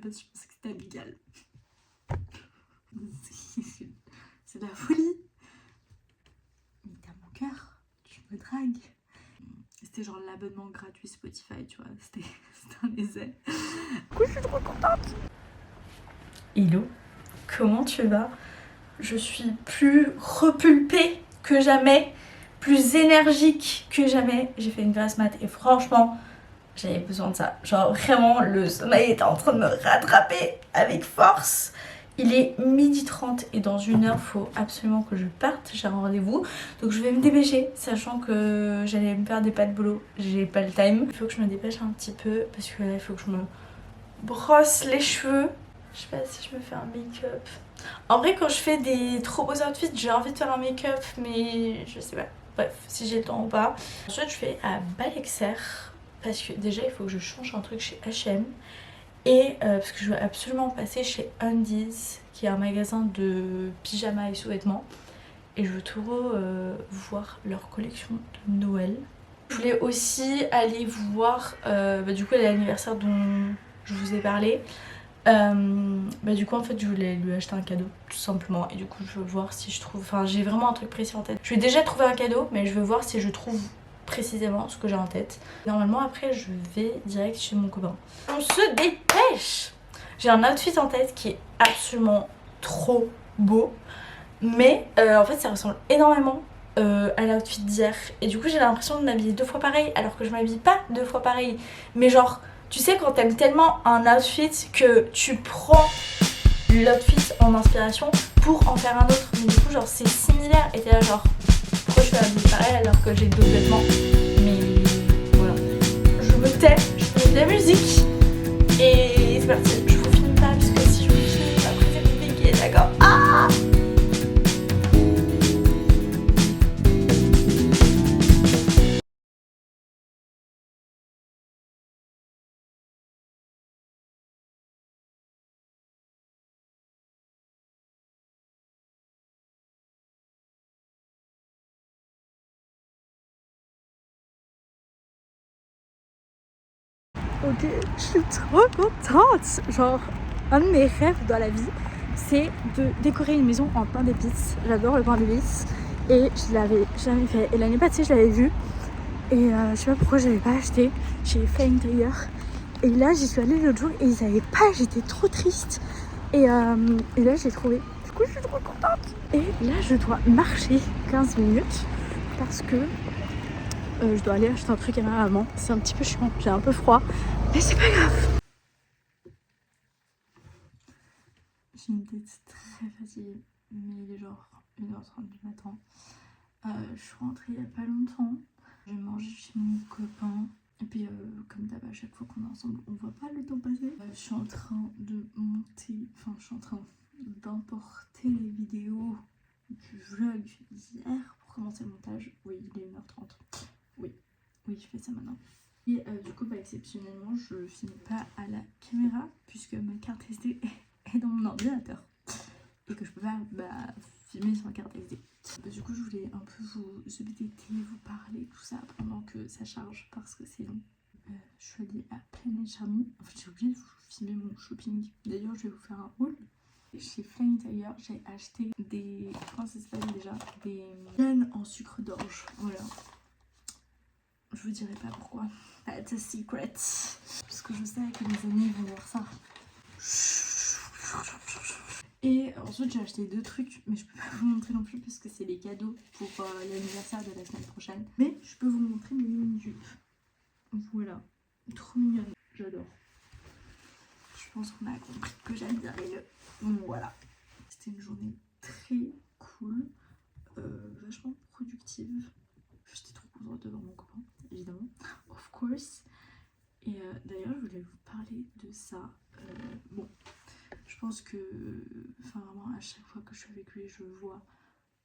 base je pensais que c'était amical. C'est de la folie. Mais t'as mon cœur, tu me dragues. C'était genre l'abonnement gratuit Spotify, tu vois, c'était un essai. Du coup, je suis trop contente. Hello, comment tu vas? Je suis plus repulpée que jamais, plus énergique que jamais. J'ai fait une grasse mat et franchement, j'avais besoin de ça. Genre vraiment, le sommeil était en train de me rattraper avec force. Il est 12h30 et dans 1 heure, faut absolument que je parte. J'ai un rendez-vous. Donc je vais me dépêcher, sachant que j'allais me faire des pas de boulot. J'ai pas le time. Il faut que je me dépêche un petit peu parce que là, il faut que je me brosse les cheveux. Je sais pas si je me fais un make-up. En vrai, quand je fais des trop beaux outfits, j'ai envie de faire un make-up, mais je sais pas. Bref, si j'ai le temps ou pas. Ensuite, je vais à Balexer parce que déjà, il faut que je change un truc chez H&M. Et parce que je veux absolument passer chez Undies, qui est un magasin de pyjamas et sous-vêtements. Et je veux trop voir leur collection de Noël. Je voulais aussi aller voir du coup l'anniversaire dont je vous ai parlé. Du coup en fait je voulais lui acheter un cadeau tout simplement et du coup je veux voir si je trouve, enfin j'ai vraiment un truc précis en tête. Je vais déjà trouver un cadeau mais je veux voir si je trouve précisément ce que j'ai en tête. Normalement après je vais direct chez mon copain. On se dépêche. J'ai un outfit en tête qui est absolument trop beau mais en fait ça ressemble énormément à l'outfit d'hier et du coup j'ai l'impression de m'habiller 2 fois pareil alors que je m'habille pas 2 fois pareil mais genre tu sais quand t'aimes tellement un outfit que tu prends l'outfit en inspiration pour en faire un autre mais du coup genre c'est similaire et t'es là genre pourquoi je suis habillée pareil alors que j'ai d'autres vêtements mais voilà je me tais, je mets de la musique et c'est parti. Je vous filme pas parce que si je vous filme après c'est compliqué d'accord. Ah ok, je suis trop contente. Genre, un de mes rêves dans la vie, c'est de décorer une maison en pain d'épices. J'adore le pain d'épices et je l'avais jamais fait. Et l'année passée, je l'avais vu et je sais pas pourquoi je l'avais pas acheté chez Flying Tiger. Et là, j'y suis allée l'autre jour et ils avaient pas. J'étais trop triste. Et là, j'ai trouvé. Du coup, je suis trop contente. Et là, je dois marcher 15 minutes parce que je dois aller acheter un truc à ma maman. C'est un petit peu chiant, j'ai un peu froid, mais c'est pas grave. J'ai une tête très fatiguée, mais il est genre 1h30 du matin. Je suis rentrée il y a pas longtemps. J'ai mangé chez mon copain. Et puis comme d'hab à chaque fois qu'on est ensemble, on voit pas le temps passer. Je suis en train de monter, enfin je suis en train d'importer les vidéos du vlog d'hier pour commencer le montage. Oui, il est 1h30. Oui, je fais ça maintenant. Et du coup, exceptionnellement, je filme pas à la caméra puisque ma carte SD est dans mon ordinateur et que je peux pas filmer sur la carte SD. Du coup, je voulais un peu vous updater, vous parler, tout ça pendant que ça charge parce que c'est long. Je suis allée à Planet Charmy. En fait, j'ai oublié de vous filmer mon shopping. D'ailleurs, je vais vous faire un haul. Chez Flying Tiger, j'ai acheté des. Comment ça s'appelle déjà? Des graines en sucre d'orge. Voilà. Je vous dirai pas pourquoi. It's a secret. Parce que je sais que mes amis vont voir ça. Et ensuite j'ai acheté 2 trucs, mais je peux pas vous montrer non plus parce que c'est les cadeaux pour l'anniversaire de la semaine prochaine. Mais je peux vous montrer mes mini-jupes. Voilà. Trop mignonne. J'adore. Je pense qu'on a compris que j'aime bien les deux. Voilà. C'était une journée très cool. Vachement productive. J'étais trop contente de voir mon copain, évidemment, of course. Et d'ailleurs, je voulais vous parler de ça. Bon, je pense que, enfin vraiment, à chaque fois que je suis avec lui, je vois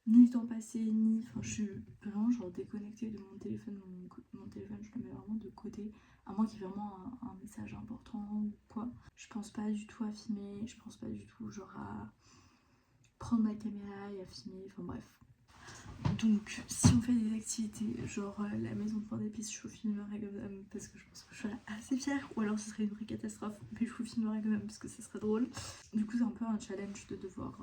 ni le temps passer, ni... Enfin, je suis vraiment genre déconnectée de mon téléphone. Mon téléphone, je le mets vraiment de côté. À moins qu'il y ait vraiment un message important ou quoi. Je pense pas du tout à filmer. Je pense pas du tout genre à prendre ma caméra et à filmer. Enfin bref. Donc, si on fait des activités, genre la maison de pain d'épices, je vous filmerai quand même parce que je pense que je suis assez fière, ou alors ce serait une vraie catastrophe, mais je vous filmerai quand même parce que ce serait drôle. Du coup, c'est un peu un challenge de devoir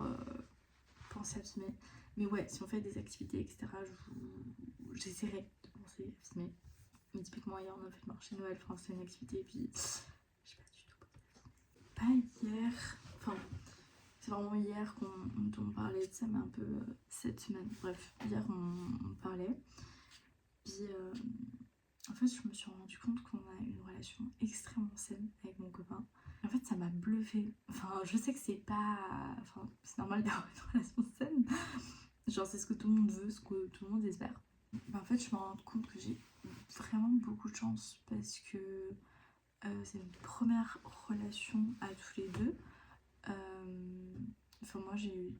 penser à filmer. Mais ouais, si on fait des activités, etc., j'essaierai de penser à filmer. Mais typiquement, hier, on a fait le marché Noël, enfin, c'est une activité, et puis je sais pas du tout. Pas hier, enfin. C'est vraiment hier qu'on parlait de ça, mais un peu cette semaine. Bref, hier on parlait. Puis en fait, je me suis rendu compte qu'on a une relation extrêmement saine avec mon copain. En fait, ça m'a bluffé. Enfin, je sais que c'est pas. Enfin, c'est normal d'avoir une relation saine. Genre, c'est ce que tout le monde veut, ce que tout le monde espère. Mais en fait, je me rends compte que j'ai vraiment beaucoup de chance parce que c'est une première relation à tous les deux. Enfin, moi j'ai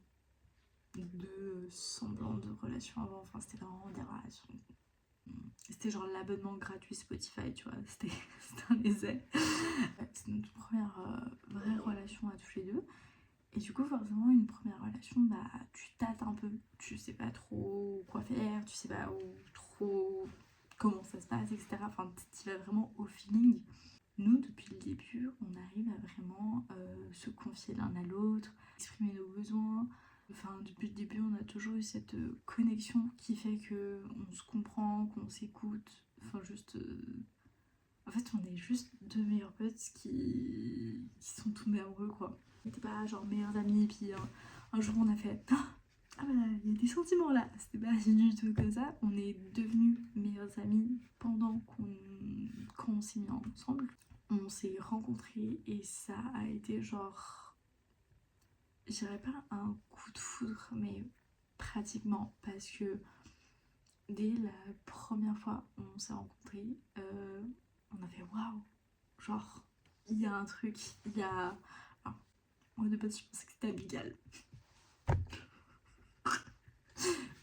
eu deux semblants de relations avant. Enfin, c'était vraiment des relations. C'était genre l'abonnement gratuit Spotify, tu vois. C'était un essai. C'était notre première vraie relation à tous les deux. Et du coup, forcément, une première relation, bah, tu tâtes un peu. Tu sais pas trop quoi faire, tu sais pas trop comment ça se passe, etc. Enfin, tu vas vraiment au feeling. Nous, depuis le début, on arrive à vraiment se confier l'un à l'autre, exprimer nos besoins. Enfin, depuis le début, on a toujours eu cette connexion qui fait que on se comprend, qu'on s'écoute. Enfin, juste. En fait, on est juste deux meilleurs potes qui sont tombés amoureux, quoi. On n'était pas genre meilleurs amis, puis un jour on a fait. Ah bah, il y a des sentiments là. C'était pas du tout comme ça. On est devenus meilleurs amis pendant quand on s'est mis ensemble. On s'est rencontrés et ça a été genre, je dirais pas un coup de foudre, mais pratiquement, parce que dès la première fois où on s'est rencontrés, on a fait waouh, genre il y a un truc, il y a. Enfin, moi de base je pensais que c'était amical.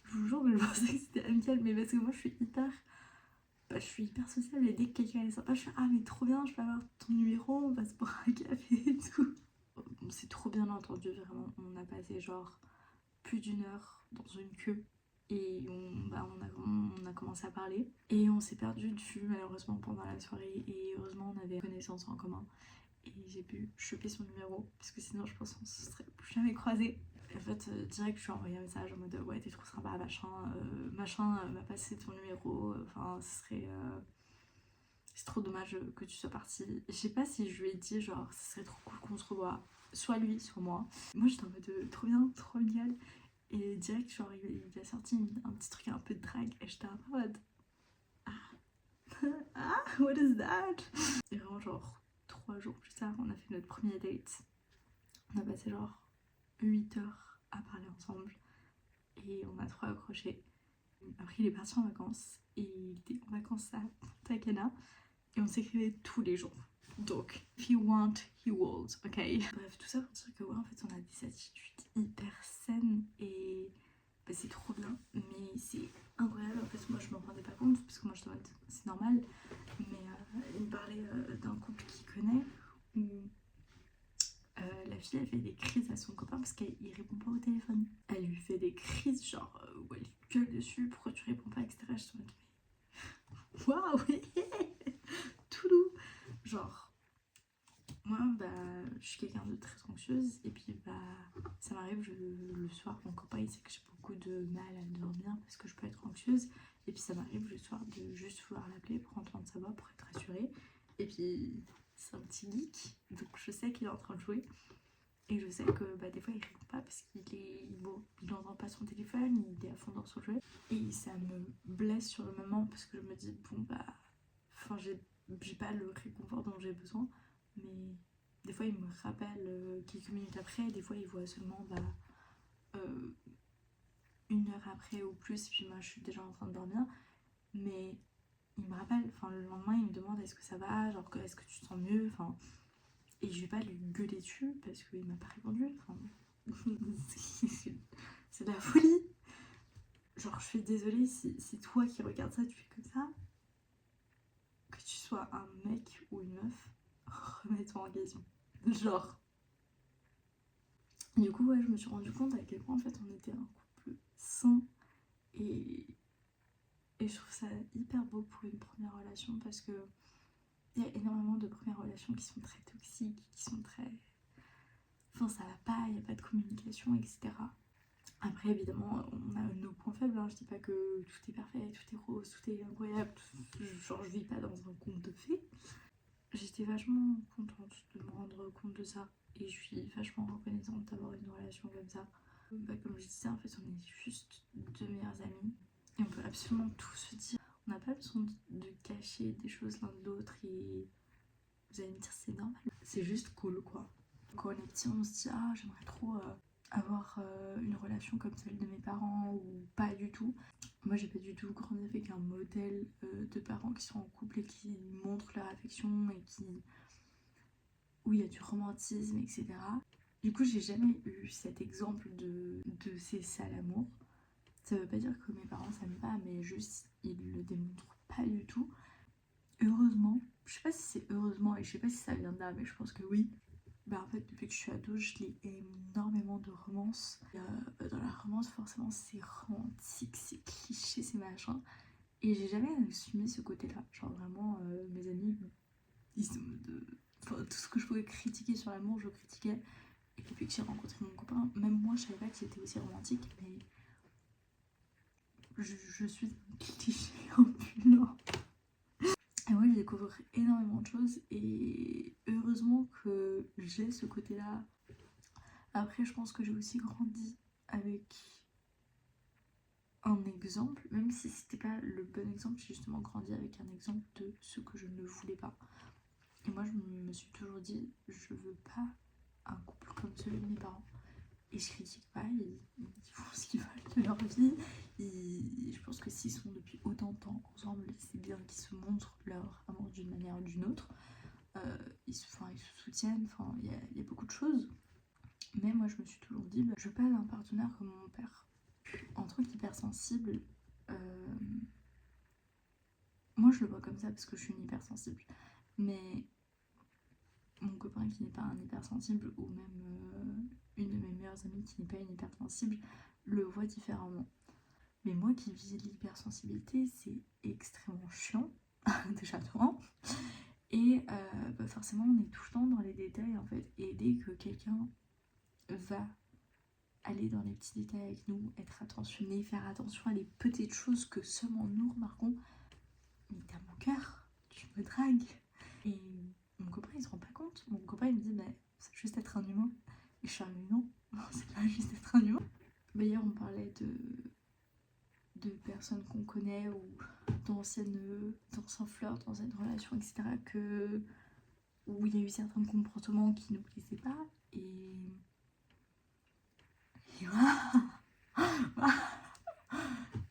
Je vous jure que je pensais que c'était amical, mais parce que moi je suis hyper. Bah, je suis hyper sociable et dès que quelqu'un est sympa, je suis ah mais trop bien, je peux avoir ton numéro, on va se boire un café et tout. On s'est trop bien entendu, vraiment. On a passé genre plus d'une heure dans une queue et on a commencé à parler. Et on s'est perdu de vue malheureusement pendant la soirée et heureusement on avait une connaissance en commun. Et j'ai pu choper son numéro parce que sinon je pense qu'on se serait plus jamais croisés. En fait, direct, je suis envoyé un message en mode ouais, t'es trop sympa, machin m'a passé ton numéro. Enfin, ce serait. C'est trop dommage que tu sois partie. Je sais pas si je lui ai dit, genre, ce serait trop cool qu'on se revoie. Soit lui, soit moi. Moi, j'étais en mode trop bien, trop génial. Et direct, genre, il a sorti un petit truc un peu de drague. Et j'étais en mode. Ah, what is that? Et vraiment, genre, 3 jours plus tard, on a fait notre premier date. On a passé genre 8 heures à parler ensemble. Et on a trop accroché. Après, il est parti en vacances. Et il était en vacances à Punta Cana. Et on s'écrivait tous les jours. Donc, if you want, he will, ok. Bref, tout ça pour dire que ouais, en fait, on a des attitudes hyper saines et bah, c'est trop bien. Mais c'est incroyable. En fait, moi, je me rendais pas compte parce que moi, je te dis c'est normal. Mais il me parlait d'un couple qu'il connaît où la fille, elle fait des crises à son copain parce qu'il répond pas au téléphone. Elle lui fait des crises, genre, où elle lui gueule dessus, pourquoi tu réponds pas, etc. Je suis en mode, waouh, tout doux. Genre, moi, bah, je suis quelqu'un de très anxieuse et puis, bah, ça m'arrive le soir, mon copain, il sait que j'ai beaucoup de mal à dormir parce que je peux être anxieuse. Et puis, ça m'arrive le soir de juste vouloir l'appeler pour entendre sa voix, pour être rassurée. Et puis, c'est un petit geek, donc je sais qu'il est en train de jouer. Et je sais que bah, des fois il répond pas parce qu'il est bon, il n'entend pas son téléphone, il est à fond dans son jeu. Et ça me blesse sur le moment parce que je me dis bon bah, enfin j'ai pas le réconfort dont j'ai besoin, mais des fois il me rappelle quelques minutes après, des fois il voit seulement bah, 1 heure après ou plus, puis moi je suis déjà en train de dormir, mais il me rappelle, enfin le lendemain il me demande est-ce que ça va, genre est-ce que tu te sens mieux, enfin. Et je vais pas lui gueuler dessus parce qu'il m'a pas répondu. Enfin, c'est de la folie. Genre, je suis désolée si toi qui regardes ça, tu fais comme ça. Que tu sois un mec ou une meuf, remets-toi en question. Genre. Du coup, ouais, je me suis rendu compte à quel point en fait on était un couple sain Et, et je trouve ça hyper beau pour une première relation parce que il y a énormément de premières relations qui sont très toxiques, qui sont très... Enfin, ça va pas, il n'y a pas de communication, etc. Après, évidemment, on a nos points faibles, hein. Je dis pas que tout est parfait, tout est rose, tout est incroyable, genre je vis pas dans un conte de fées. J'étais vachement contente de me rendre compte de ça et je suis vachement reconnaissante d'avoir une relation comme ça. Comme je disais, en fait, on est juste deux meilleurs amis et on peut absolument tout se dire. On n'a pas besoin de cacher des choses l'un de l'autre et vous allez me dire c'est normal. C'est juste cool quoi. Quand on est petit, on se dit ah j'aimerais trop avoir une relation comme celle de mes parents ou pas du tout. Moi j'ai pas du tout grandi avec un modèle de parents qui sont en couple et qui montrent leur affection et qui... où il y a du romantisme, etc. Du coup j'ai jamais eu cet exemple de ces sales amours. Ça veut pas dire que mes parents s'aiment pas, mais juste ils le démontrent pas du tout. Heureusement, je sais pas si c'est heureusement et je sais pas si ça vient de là, mais je pense que oui. Bah en fait depuis que je suis ado je lis énormément de romances. Dans la romance forcément c'est romantique, c'est cliché, c'est machin. Et j'ai jamais assumé ce côté-là. Genre vraiment mes amis, ils sont de... Enfin, tout ce que je pouvais critiquer sur l'amour je critiquais. Et depuis que j'ai rencontré mon copain, même moi je savais pas qu'il était aussi romantique. Mais je suis un cliché ambulant. Et ouais, je découvre énormément de choses et heureusement que j'ai ce côté-là. Après, je pense que j'ai aussi grandi avec un exemple, même si c'était pas le bon exemple, j'ai justement grandi avec un exemple de ce que je ne voulais pas. Et moi, je me suis toujours dit, je veux pas un couple comme celui de mes parents. Et je critique pas, ils font ce qu'ils veulent de leur vie. Je pense que s'ils sont depuis autant de temps ensemble, c'est bien qu'ils se montrent leur amour d'une manière ou d'une autre. Ils se soutiennent, il y a beaucoup de choses. Mais moi je me suis toujours dit, je veux pas d'un partenaire comme mon père. Un truc hypersensible, moi je le vois comme ça parce que je suis une hypersensible. Mais mon copain qui n'est pas un hypersensible, ou même une de mes meilleures amies qui n'est pas une hypersensible, le voit différemment. Mais moi qui vis l'hypersensibilité, c'est extrêmement chiant, déjà toi. Et forcément on est tout le temps dans les détails en fait. Et dès que quelqu'un va aller dans les petits détails avec nous, être attentionné, faire attention à les petites choses que seulement nous remarquons, mais t'as mon cœur, tu me dragues. Et mon copain il se rend pas compte. Mon copain il me dit mais c'est juste être un humain. Et je suis non, c'est pas juste être un humain. D'ailleurs on parlait de personnes qu'on connaît ou d'anciens flirts, d'anciennes relations, etc. Où il y a eu certains comportements qui ne nous plaisaient pas. Et voilà.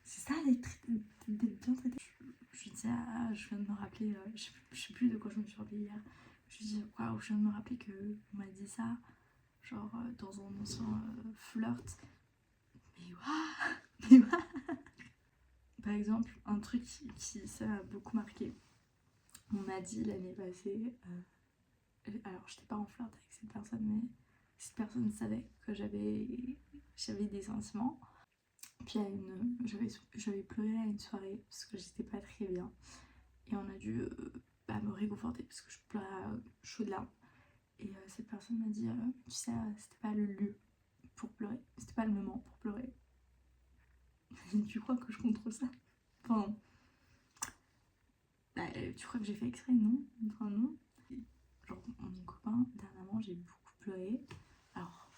C'est ça d'être bien traité. Je disais, je viens de me rappeler, je sais plus de quoi je me suis rappelée hier. Je dis, waouh, je viens de me rappeler qu'on m'a dit ça, genre dans un ancien flirt. Mais waouh, mais waouh. Par exemple, un truc qui ça m'a beaucoup marqué. On m'a dit l'année passée, alors j'étais pas en flirt avec cette personne, mais cette personne savait que j'avais des sentiments. Puis j'avais pleuré à une soirée parce que j'étais pas très bien. Et on a dû me réconforter parce que je pleurais à chaudes larmes. Et cette personne m'a dit, tu sais, c'était pas le lieu pour pleurer, c'était pas le moment pour pleurer. Tu crois que je contrôle ça? Enfin, tu crois que j'ai fait exprès? Non. Enfin, non. Et, genre, mon copain, dernièrement, j'ai beaucoup pleuré. Alors,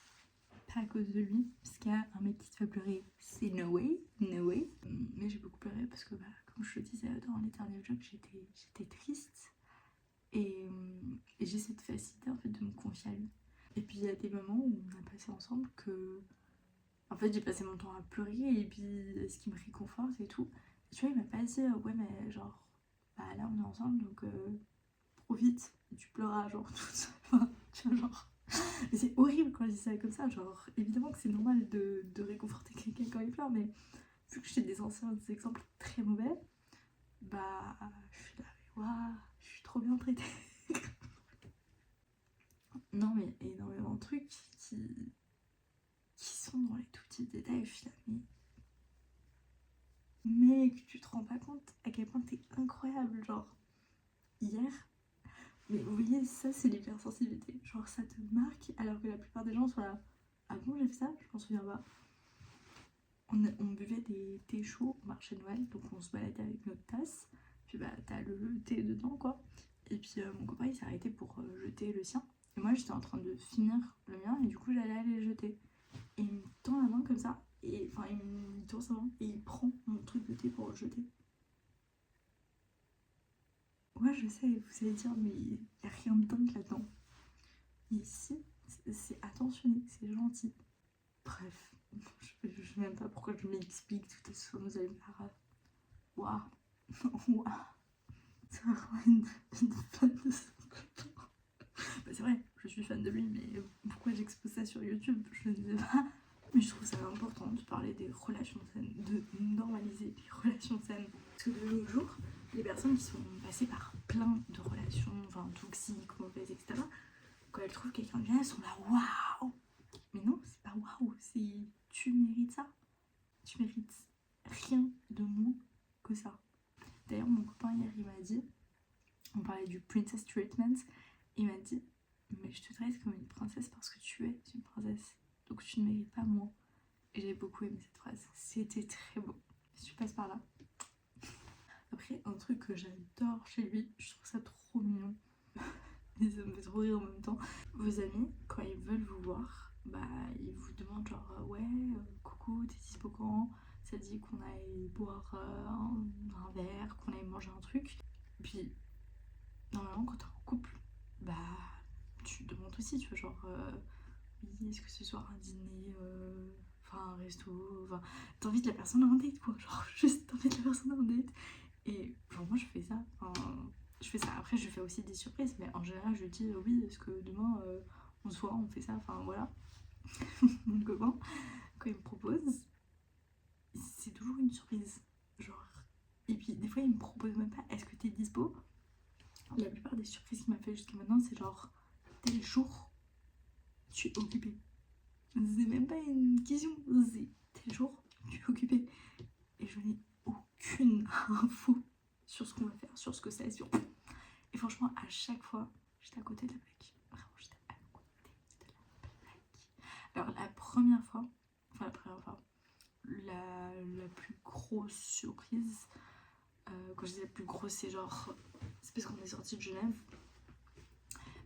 pas à cause de lui, parce qu'il y a un mec qui te fait pleurer, c'est no way, no way. Mais j'ai beaucoup pleuré parce que, comme je le disais dans l'éternel joke, j'étais triste. Et j'ai cette facilité en fait de me confier à lui. Et puis il y a des moments où on a passé ensemble que... En fait j'ai passé mon temps à pleurer et puis ce qui me réconforte et tout. Et tu vois, il m'a pas dit ouais mais genre là on est ensemble donc profite et tu pleuras genre tout ça. Enfin, tu vois genre... Mais c'est horrible quand je dis ça comme ça, genre évidemment que c'est normal de réconforter quelqu'un quand il pleure, mais vu que j'ai des anciens exemples très mauvais, je suis là, mais waouh, je suis trop bien traitée. Non mais énormément de trucs qui sont dans les tout petits détails, je suis là, mais Mec, tu te rends pas compte à quel point t'es incroyable. Genre, hier, mais vous voyez, ça c'est l'hypersensibilité. Genre, ça te marque alors que la plupart des gens sont là. Ah bon, j'ai fait ça? Je m'en souviens pas. On buvait des thés chauds au marché de Noël, donc on se baladait avec notre tasse. Puis bah, t'as le thé dedans, quoi. Et puis mon copain il s'est arrêté pour jeter le sien. Et moi j'étais en train de finir le mien, et du coup j'allais aller le jeter. Et il me tend la main comme ça, et enfin il tourne sa main, et il prend mon truc de thé pour le jeter. Ouais, je sais, vous allez dire, mais il n'y a rien de dingue là-dedans. Et ici, c'est attentionné, c'est gentil. Bref, je sais même pas pourquoi je m'explique tout ça, vous allez me dire, waouh, waouh, c'est vraiment une fan de son copain. Bah, c'est vrai, je suis fan de lui, mais pourquoi j'expose ça sur YouTube? Je ne sais pas. Mais je trouve ça important de parler des relations saines, de normaliser les relations saines. Parce que de nos jours, les personnes qui sont passées par plein de relations, enfin toxiques, mauvaises, etc., quand elles trouvent quelqu'un de bien, elles sont là, waouh! Mais non, c'est pas waouh, c'est tu mérites ça. Tu mérites rien de moins que ça. D'ailleurs, mon copain hier, il m'a dit, on parlait du princess treatment, il m'a dit, mais je te traite comme une princesse parce que tu es une princesse, donc tu ne mérites pas moins. Et j'ai beaucoup aimé cette phrase, c'était très beau. Si tu passes par là. Après, un truc que j'adore chez lui, je trouve ça trop mignon, et ça me fait trop rire en même temps. Vos amis, quand ils veulent vous voir, bah ils vous demandent genre ouais, coucou, t'es dispo quand? Ça dit qu'on aille boire un verre, qu'on aille manger un truc. Puis normalement quand t'es en couple, bah tu demandes aussi, tu vois, genre oui, est-ce que ce soir un dîner, enfin un resto, enfin t'invites la personne à un date quoi, genre juste t'invites la personne à un date. Et genre moi je fais ça, enfin je fais ça, après je fais aussi des surprises, mais en général je dis oui, est-ce que demain on se voit, on fait ça, enfin voilà. Mon copain, quand il me propose, c'est toujours une surprise, genre. Et puis des fois il me propose même pas, est-ce que t'es dispo? La plupart des surprises qu'il m'a fait jusqu'à maintenant c'est genre tel jour tu es occupé. C'est même pas une question, c'est tel jour tu es occupé. Et je n'ai aucune info sur ce qu'on va faire, sur ce que c'est, sur... Et franchement, à chaque fois, j'étais à côté de la plaque. Vraiment, j'étais à côté de la plaque. Alors, la première fois, la plus grosse surprise, quand je dis la plus grosse, c'est genre, c'est parce qu'on est sorti de Genève,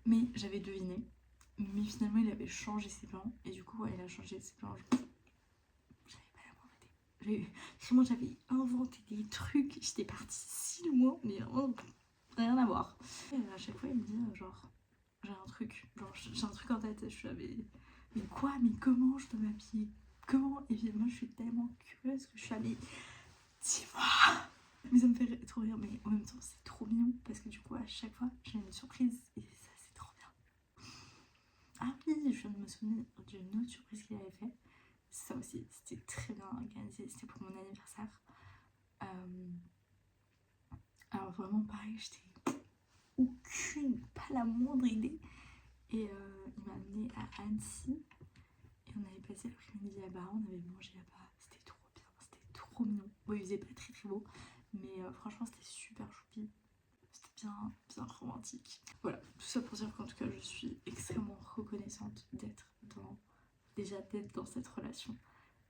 mais j'avais deviné. Mais finalement, il avait changé ses plans, et du coup, ouais, il a changé ses plans. J'avais pas la moindre idée. Vraiment, j'avais inventé des trucs, j'étais partie si loin, mais vraiment, rien à voir. Et à chaque fois, il me dit, genre, j'ai un truc, genre, j'ai un truc en tête, je suis là, mais quoi, mais comment je dois m'habiller? Comment? Et puis moi, je suis tellement curieuse que je suis là, mais dis-moi! Mais ça me fait trop rire, mais en même temps, c'est trop mignon, parce que du coup, à chaque fois, j'ai une surprise, et ça, c'est trop bien. Ah oui, je viens de me souvenir d'une autre surprise qu'il avait fait. Ça aussi, c'était très bien organisé, c'était pour mon anniversaire. Alors vraiment pareil, j'étais pas la moindre idée. Et il m'a amené à Annecy. Et on avait passé l'après-midi là-bas, on avait mangé là-bas. C'était trop bien, c'était trop mignon. Bon, il faisait pas très très beau, mais franchement c'était super choupi. C'était bien, bien romantique. Voilà, tout ça pour dire qu'en tout cas je suis extrêmement reconnaissante d'être dans cette relation.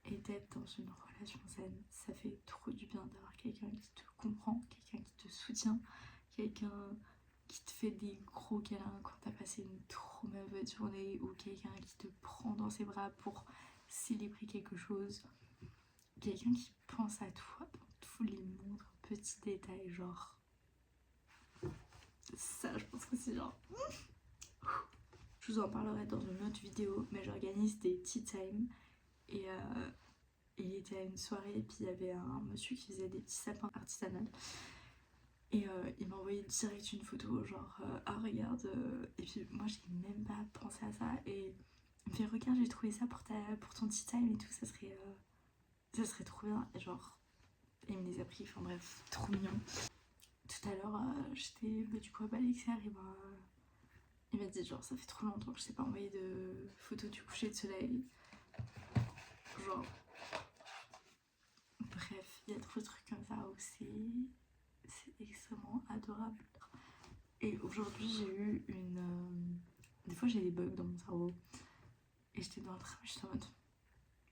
Et d'être dans une relation saine, ça fait trop du bien d'avoir quelqu'un qui te comprend, quelqu'un qui te soutient, quelqu'un qui te fait des gros câlins quand t'as passé une trop mauvaise journée, ou quelqu'un qui te prend dans ses bras pour célébrer quelque chose, quelqu'un qui pense à toi dans tous les moindres petits détails, genre ça je pense que c'est genre... Je vous en parlerai dans une autre vidéo, mais j'organise des tea time et il était à une soirée et puis il y avait un monsieur qui faisait des petits sapins artisanaux. Et il m'a envoyé direct une photo, genre ah regarde, et puis moi j'ai même pas pensé à ça. Et il me fait regarde, j'ai trouvé ça pour ton tea time et tout, ça serait trop bien. Et genre, il me les a pris, enfin bref, trop mignon. Tout à l'heure, j'étais du coup à Balexer et il m'a dit genre ça fait trop longtemps que je t'ai pas envoyé de photos du coucher de soleil. Genre, bref. Il y a trop de trucs comme ça où c'est extrêmement adorable. Et aujourd'hui j'ai eu une... Des fois j'ai des bugs dans mon cerveau. Et j'étais dans le train, j'étais en mode,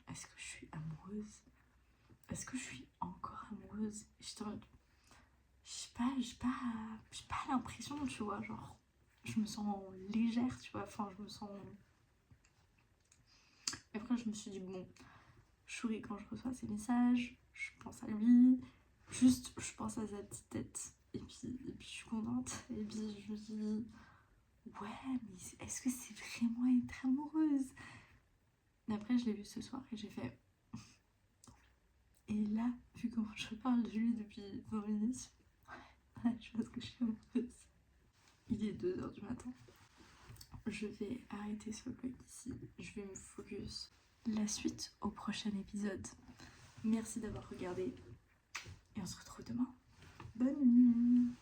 est-ce que je suis amoureuse? Est-ce que je suis encore amoureuse? Et j'étais en mode, j'ai pas l'impression, tu vois, genre, je me sens légère, tu vois, enfin, je me sens... Et après, je me suis dit, bon, je souris quand je reçois ces messages, je pense à lui, juste, je pense à sa petite tête, et puis je suis contente, et puis je me dis, ouais, mais est-ce que c'est vraiment être amoureuse? Et après, je l'ai vu ce soir, et j'ai fait... Et là, vu comment je parle de lui depuis 20 minutes, ouais, je pense que je suis amoureuse. Il est 2h du matin. Je vais arrêter ce vlog ici. Je vais me focus la suite au prochain épisode. Merci d'avoir regardé. Et on se retrouve demain. Bonne nuit.